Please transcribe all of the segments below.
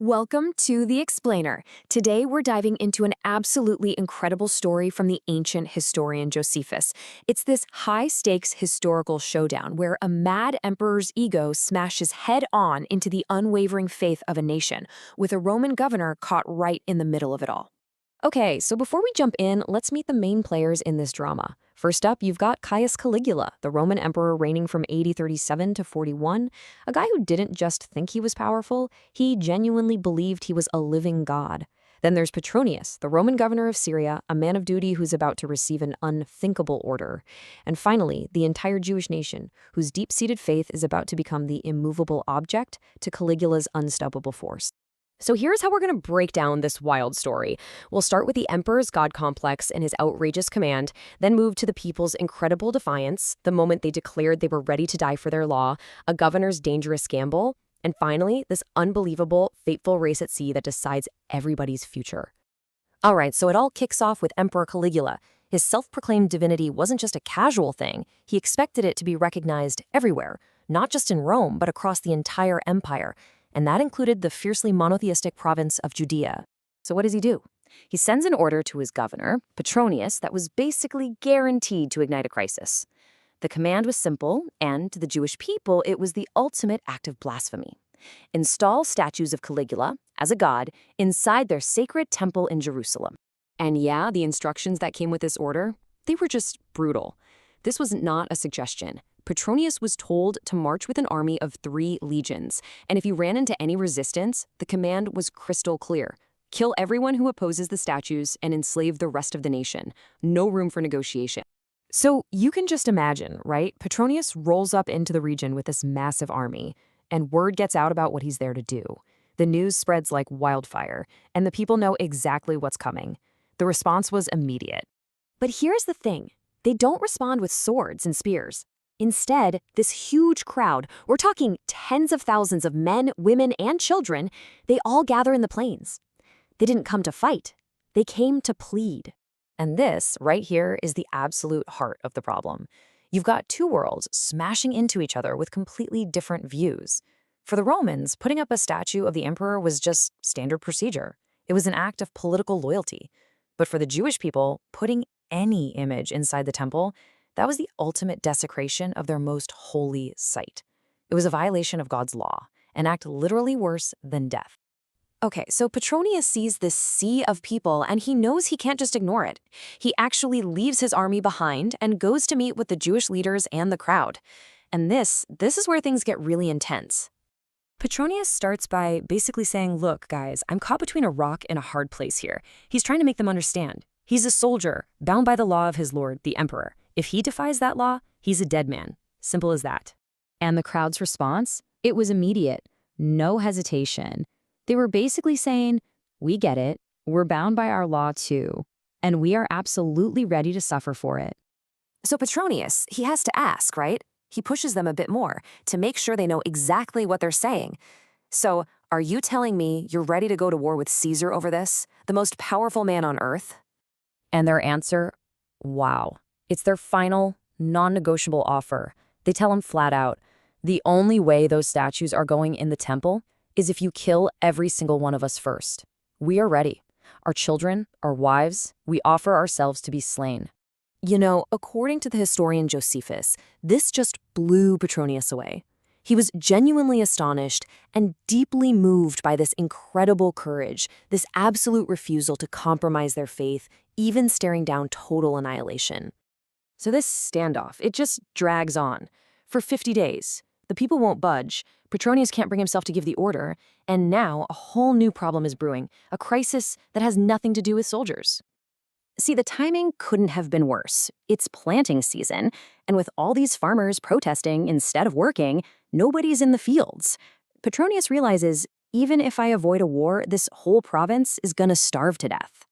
Welcome to The Explainer. Today we're diving into an absolutely incredible story from the ancient historian Josephus. It's this high-stakes historical showdown where a mad emperor's ego smashes head-on into the unwavering faith of a nation, with a Roman governor caught right in the middle of it all. Okay, so before we jump in, let's meet the main players in this drama. First up, you've got Caligula, the Roman emperor reigning from AD 37 to 41, a guy who didn't just think he was powerful, he genuinely believed he was a living god. Then there's Petronius, the Roman governor of Syria, a man of duty who's about to receive an unthinkable order. And finally, the entire Jewish nation, whose deep-seated faith is about to become the immovable object to Caligula's unstoppable force. So here's how we're going to break down this wild story. We'll start with the emperor's god complex and his outrageous command, then move to the people's incredible defiance, the moment they declared they were ready to die for their law, a governor's dangerous gamble, and finally, this unbelievable, fateful race at sea that decides everybody's future. All right, so it all kicks off with Emperor Caligula. His self-proclaimed divinity wasn't just a casual thing. He expected it to be recognized everywhere, not just in Rome, but across the entire empire. And that included the fiercely monotheistic province of Judea. So what does he do? He sends an order to his governor, Petronius, that was basically guaranteed to ignite a crisis. The command was simple, and to the Jewish people, it was the ultimate act of blasphemy. Install statues of Caligula, as a god, inside their sacred temple in Jerusalem. And yeah, the instructions that came with this order, they were just brutal. This was not a suggestion. Petronius was told to march with an army of 3 legions, and if he ran into any resistance, the command was crystal clear. Kill everyone who opposes the statues and enslave the rest of the nation. No room for negotiation. So you can just imagine, right? Petronius rolls up into the region with this massive army, and word gets out about what he's there to do. The news spreads like wildfire, and the people know exactly what's coming. The response was immediate. But here's the thing. They don't respond with swords and spears. Instead, this huge crowd, we're talking tens of thousands of men, women, and children, they all gather in the plains. They didn't come to fight. They came to plead. And this, right here, is the absolute heart of the problem. You've got 2 worlds smashing into each other with completely different views. For the Romans, putting up a statue of the emperor was just standard procedure. It was an act of political loyalty. But for the Jewish people, putting any image inside the temple, that was the ultimate desecration of their most holy site. It was a violation of God's law, an act literally worse than death. Okay, so Petronius sees this sea of people, and he knows he can't just ignore it. He actually leaves his army behind and goes to meet with the Jewish leaders and the crowd. And this is where things get really intense. Petronius starts by basically saying, look, guys, I'm caught between a rock and a hard place here. He's trying to make them understand. He's a soldier, bound by the law of his lord, the emperor. If he defies that law, he's a dead man. Simple as that. And the crowd's response? It was immediate. No hesitation. They were basically saying, we get it. We're bound by our law too. And we are absolutely ready to suffer for it. So Petronius, he has to ask, right? He pushes them a bit more to make sure they know exactly what they're saying. So, are you telling me you're ready to go to war with Caesar over this, the most powerful man on earth? And their answer, wow. It's their final, non-negotiable offer. They tell him flat out, the only way those statues are going in the temple is if you kill every single one of us first. We are ready. Our children, our wives, we offer ourselves to be slain. You know, according to the historian Josephus, this just blew Petronius away. He was genuinely astonished and deeply moved by this incredible courage, this absolute refusal to compromise their faith, even staring down total annihilation. So this standoff, it just drags on. For 50 days, the people won't budge, Petronius can't bring himself to give the order, and now a whole new problem is brewing, a crisis that has nothing to do with soldiers. See, the timing couldn't have been worse. It's planting season, and with all these farmers protesting instead of working, nobody's in the fields. Petronius realizes, even if I avoid a war, this whole province is gonna starve to death.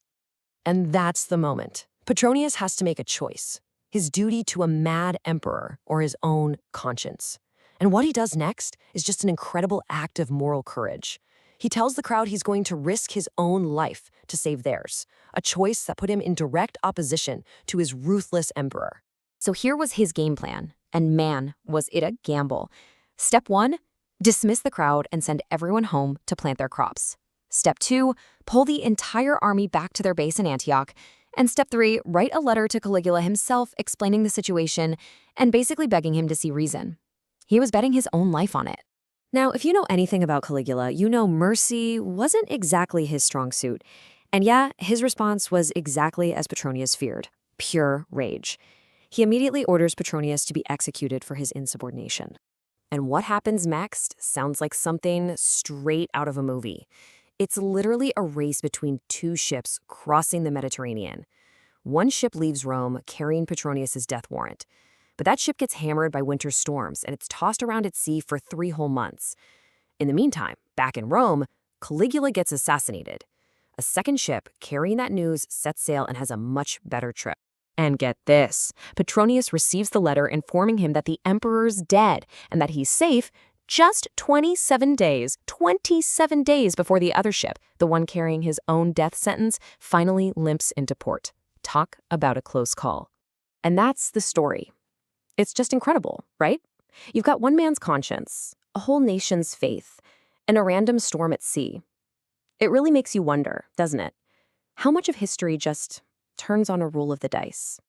And that's the moment. Petronius has to make a choice. His duty to a mad emperor or his own conscience. And what he does next is just an incredible act of moral courage. He tells the crowd he's going to risk his own life to save theirs, a choice that put him in direct opposition to his ruthless emperor. So here was his game plan, and man, was it a gamble. Step 1, Dismiss the crowd and send everyone home to plant their crops. Step 2, pull the entire army back to their base in Antioch. And step 3, write a letter to Caligula himself explaining the situation and basically begging him to see reason. He was betting his own life on it. Now, if you know anything about Caligula, you know mercy wasn't exactly his strong suit. And yeah, his response was exactly as Petronius feared: pure rage. He immediately orders Petronius to be executed for his insubordination. And what happens next sounds like something straight out of a movie. It's literally a race between two ships crossing the Mediterranean. One ship leaves Rome carrying Petronius's death warrant. But that ship gets hammered by winter storms, and it's tossed around at sea for 3 whole months. In the meantime, back in Rome, Caligula gets assassinated. A second ship carrying that news sets sail and has a much better trip. And get this, Petronius receives the letter informing him that the emperor's dead and that he's safe just 27 days before the other ship, the one carrying his own death sentence, finally limps into port. Talk about a close call. And that's the story. It's just incredible, right? You've got one man's conscience, a whole nation's faith, and a random storm at sea. It really makes you wonder, doesn't it? How much of history just turns on a roll of the dice?